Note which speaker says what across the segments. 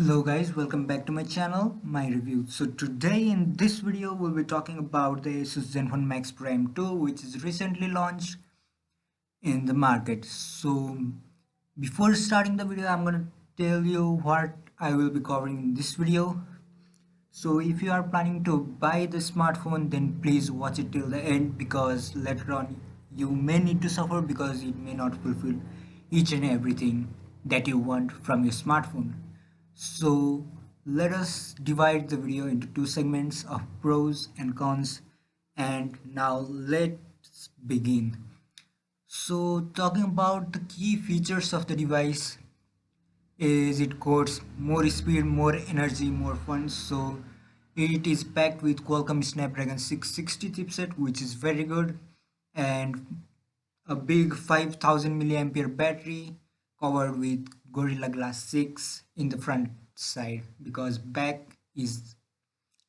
Speaker 1: Hello guys, welcome back to my channel, my review. So today in this video we'll be talking about the Asus Zenfone Max Prime 2 which is recently launched in the market. So before starting the video I'm going to tell you what I will be covering in this video. So if you are planning to buy the smartphone, then please watch it till the end because later on you may need to suffer because it may not fulfill each and everything that you want from your smartphone. So let us divide the video into two segments of pros and cons, and now let's begin. So talking about the key features of the device is it codes more speed, more energy, more fun. So it is packed with Qualcomm Snapdragon 660 chipset, which is very good, and a big 5000 milliampere battery covered with Gorilla Glass 6 in the front side because back is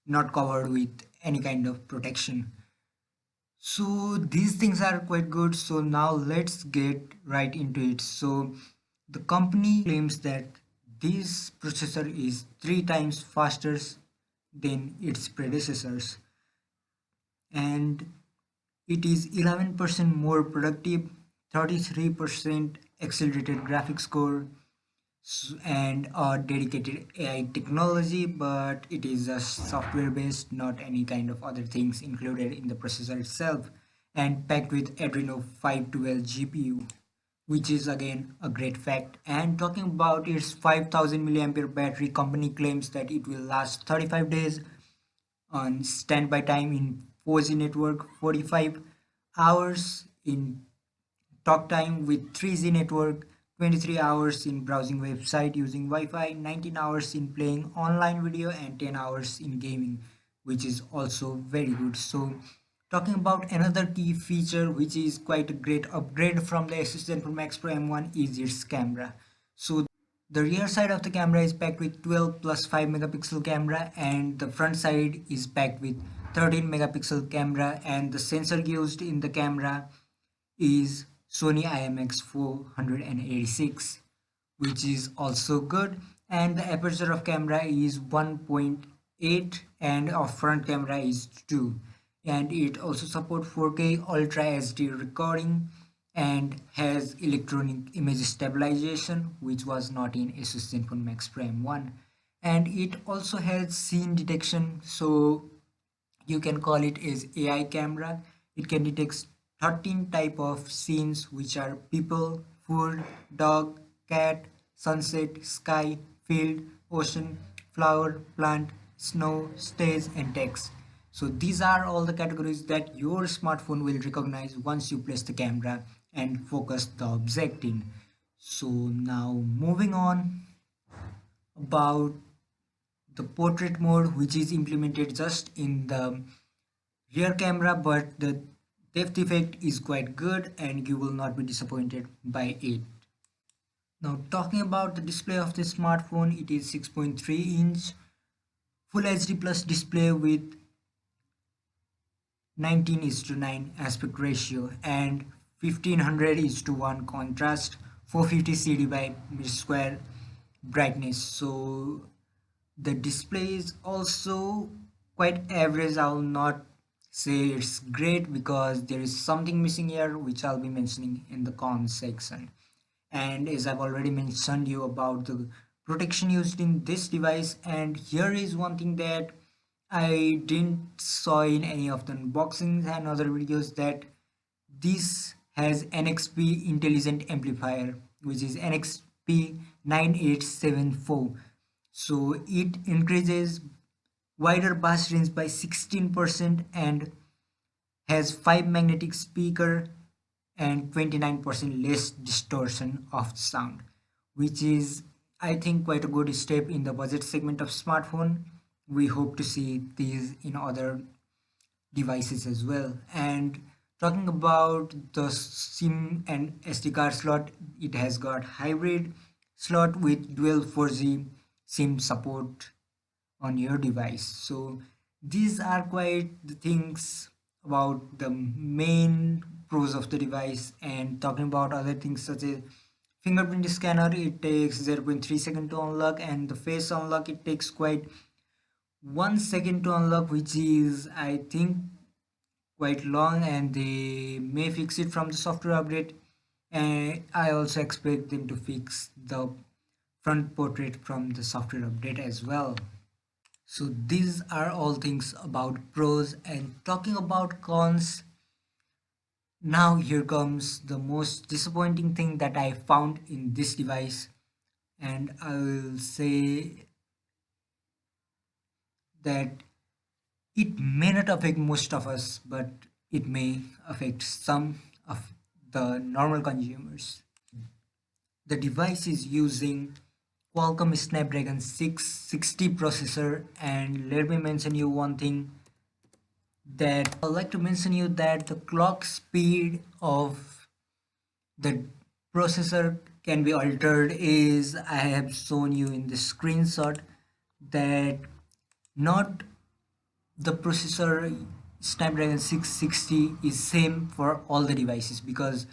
Speaker 1: not covered with any kind of protection. So these things are quite good. So now let's get right into it. So the company claims that this processor is 3 times faster than its predecessors, and it is 11% more productive, 33% accelerated graphics core, and a dedicated AI technology, but it is a software based, not any kind of other things included in the processor itself, and packed with Adreno 512 GPU, which is again a great fact. And talking about its 5000 milliampere battery, company claims that it will last 35 days on standby time in 4G network, 45 hours in talk time with 3G network, 23 hours in browsing website using Wi-Fi, 19 hours in playing online video, and 10 hours in gaming, which is also very good. So talking about another key feature which is quite a great upgrade from the Asus Zenfone Max Pro M1 is its camera. So the rear side of the camera is packed with 12 plus 5 megapixel camera, and the front side is packed with 13 megapixel camera, and the sensor used in the camera is Sony IMX486, which is also good, and the aperture of camera is 1.8 and of front camera is 2, and it also supports 4K Ultra HD recording and has electronic image stabilization, which was not in Asus Zenfone Max Prime 1, and it also has scene detection, so you can call it as AI camera. It can detect 13 type of scenes which are people, food, dog, cat, sunset, sky, field, ocean, flower, plant, snow, stage, and text. So these are all the categories that your smartphone will recognize once you place the camera and focus the object in. So now moving on about the portrait mode, which is implemented just in the rear camera, but the depth effect is quite good and you will not be disappointed by it. Now talking about the display of the smartphone, it is 6.3-inch Full HD plus display with 19:9 aspect ratio and 1500:1 contrast, 450 CD by meter square brightness. So the display is also quite average. I'll not say it's great because there is something missing here which I'll be mentioning in the cons section. And as I've already mentioned you about the protection used in this device, and here is one thing that I didn't saw in any of the unboxings and other videos, that this has NXP intelligent amplifier, which is NXP 9874. So it increases wider bass range by 16% and has 5 magnetic speaker and 29% less distortion of sound, which is I think quite a good step in the budget segment of smartphone. We hope to see these in other devices as well. And talking about the SIM and SD card slot, it has got hybrid slot with dual 4G SIM support on your device. So these are quite the things about the main pros of the device. And talking about other things such as fingerprint scanner, it takes 0.3 second to unlock, and the face unlock, it takes quite 1 second to unlock, which is, I think, quite long, and they may fix it from the software update. And I also expect them to fix the front portrait from the software update as well. So these are all things about pros, and talking about cons, now here comes the most disappointing thing that I found in this device. And I will say that it may not affect most of us, but it may affect some of the normal consumers. The device is using Qualcomm Snapdragon 660 processor, and let me mention you one thing, that I'd like to mention you that the clock speed of the processor can be altered. Is I have shown you in the screenshot that not the processor Snapdragon 660 is same for all the devices, because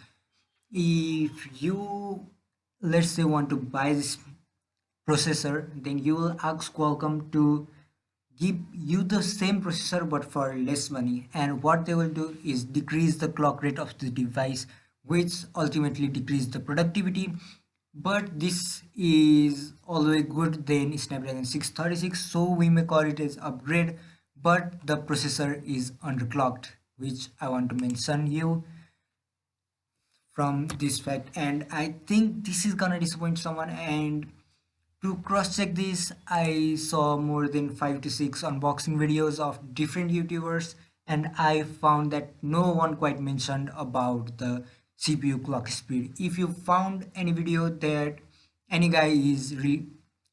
Speaker 1: if you, let's say, want to buy this processor, then you will ask Qualcomm to give you the same processor but for less money, and what they will do is decrease the clock rate of the device, which ultimately decrease the productivity. But this is always good than Snapdragon 636, so we may call it as upgrade, but the processor is underclocked, which I want to mention you from this fact. And I think this is gonna disappoint someone, and to cross check this, I saw more than 5 to 6 unboxing videos of different YouTubers, and I found that no one quite mentioned about the CPU clock speed. If you found any video that any guy is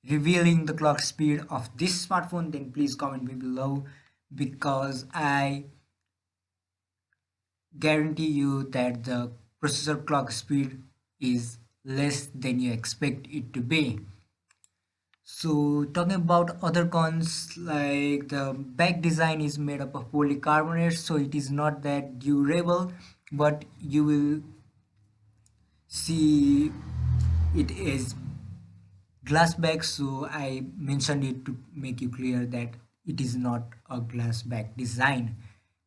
Speaker 1: revealing the clock speed of this smartphone, then please comment me below, because I guarantee you that the processor clock speed is less than you expect it to be. So talking about other cons, like the back design is made up of polycarbonate, so it is not that durable, but you will see it is glass back, so I mentioned it to make you clear that it is not a glass back design.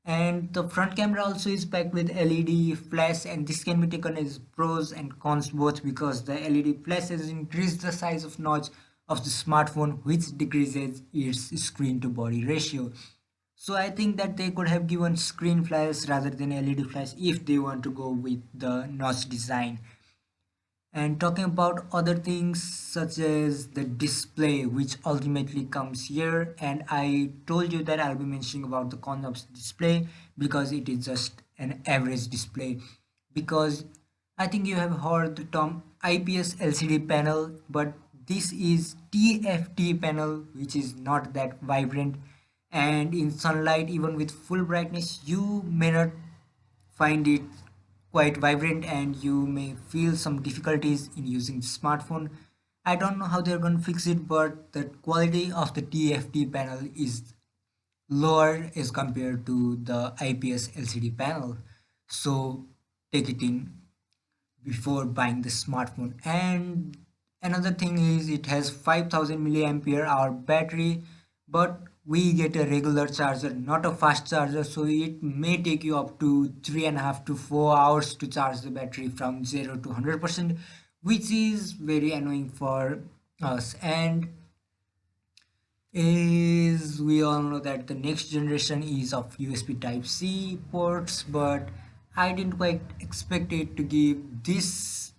Speaker 1: And the front camera also is packed with LED flash, and this can be taken as pros and cons both, because the LED flash has increased the size of notch of the smartphone, which decreases its screen to body ratio. So I think that they could have given screen flash rather than LED flash if they want to go with the notch design. And talking about other things such as the display, which ultimately comes here, and I told you that I'll be mentioning about the cons of display because it is just an average display. Because I think you have heard the term IPS LCD panel, but this is TFT panel, which is not that vibrant, and in sunlight, even with full brightness, you may not find it quite vibrant, and you may feel some difficulties in using the smartphone. I don't know how they're going to fix it, but the quality of the TFT panel is lower as compared to the IPS LCD panel. So take it in before buying the smartphone. And another thing is it has 5000 milliampere hour battery, but we get a regular charger, not a fast charger, so it may take you up to 3.5 to 4 hours to charge the battery from 0 to 100%, which is very annoying for us. And is we all know that the next generation is of USB type C ports, but I didn't quite expect it to give this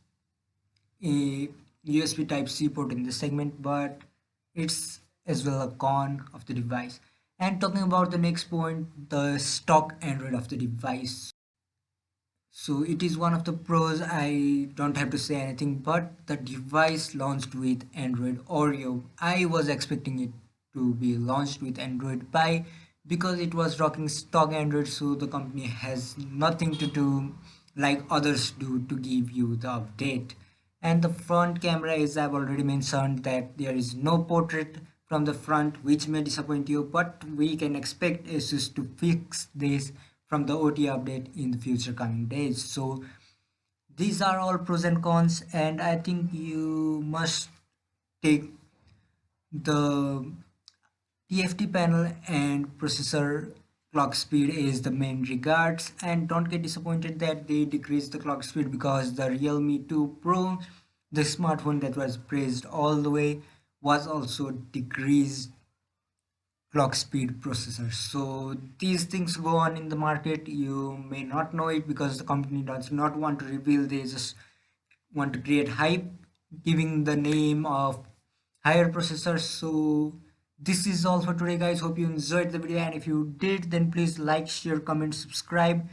Speaker 1: a USB type C port in this segment, but it's as well a con of the device. And talking about the next point, the stock Android of the device. So it is one of the pros, I don't have to say anything, but the device launched with Android Oreo. I was expecting it to be launched with Android Pie because it was rocking stock Android, so the company has nothing to do like others do to give you the update. And the front camera, as I've already mentioned, that there is no portrait from the front, which may disappoint you, but we can expect Asus to fix this from the OT update in the future coming days. So these are all pros and cons, and I think you must take the TFT panel and processor clock speed is the main regards, and don't get disappointed that they decrease the clock speed, because the Realme 2 Pro, the smartphone that was praised all the way, was also decreased clock speed processor. So these things go on in the market. You may not know it because the company does not want to reveal. They just want to create hype, giving the name of higher processors. So this is all for today, guys. Hope you enjoyed the video, and if you did, then please like, share, comment, subscribe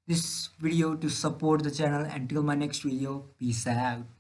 Speaker 1: this video to support the channel. Until my next video, peace out.